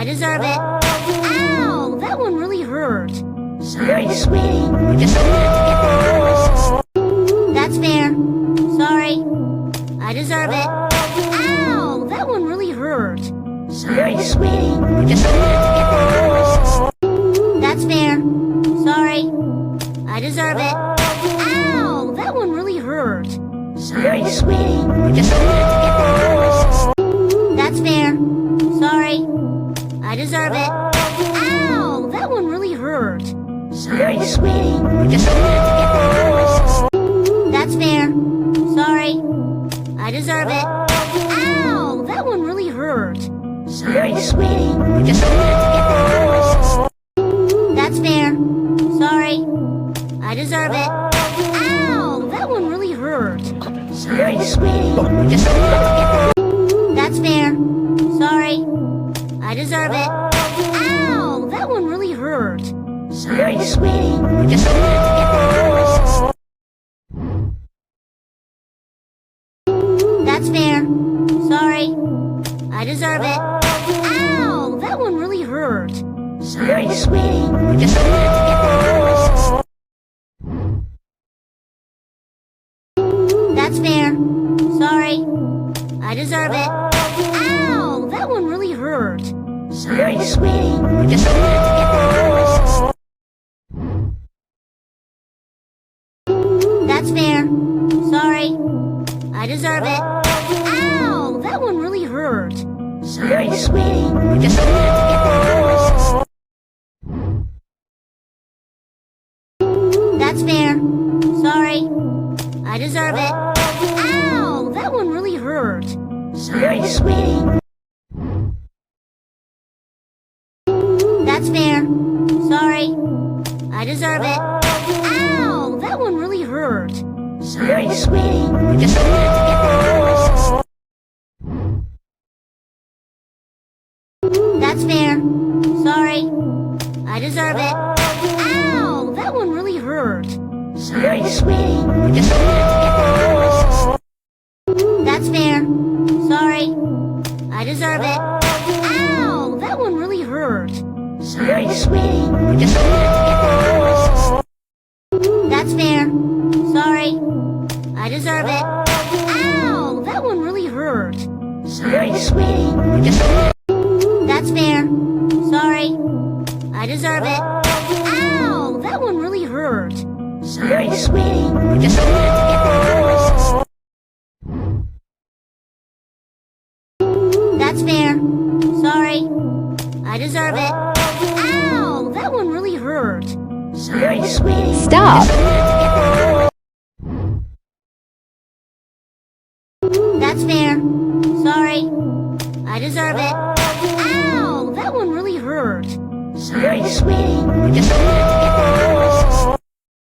I deserve it. Ow! That one really hurt. Sorry, sweetie. Just That's fair. Sorry. I deserve it. Ow! That one really hurt. Sorry, sweetie. Just That's fair. Sorry. I deserve it. Ow! That one really hurt. Sorry, sweetie. Just That's fair. Sorry. I deserve it. Ow! That one really hurt. Sorry, sweetie. Just That's fair. Sorry. I deserve it. Ow! That one really hurt. Sorry, sweetie. Just That's fair. Sorry. I deserve it. Ow! That one really hurt. Sorry, sweetie. Just That's fair. Sorry. I deserve it. Ow! That one really hurt. Sorry, sweetie. Just That's fair. Sorry. I deserve it. Ow! That one really hurt. Sorry, sweetie. Just That's fair. Sorry. I deserve it. Ow! That one really hurt. Sorry, sweetie. Just That's fair. Sorry. I deserve it. Ow! That one really hurt. Sorry, sweetie. Just That's fair. Sorry. I deserve it. Ow! That one really hurt. Sorry, sweetie. That's fair. Sorry. I deserve it. Ow! That one really hurt. Sorry, sweetie. Just That's fair. Sorry. I deserve it. Ow! That one really hurt. Sorry, sweetie. Just That's fair. Sorry. I deserve it. Ow! That one really hurt. Sorry, sweetie. Just That's fair. Sorry. I deserve it. Ow! That one really hurt. Sorry, sweetie. Just That's fair. Sorry. I deserve it. Ow! That one really hurt. Sorry, sweetie. Just That's fair. Sorry. I deserve it. Ow! That one really hurt. Sorry, sweetie. Stop. That's fair. Sorry. I deserve it. Ow! That one really hurt. Sorry, sweetie. Just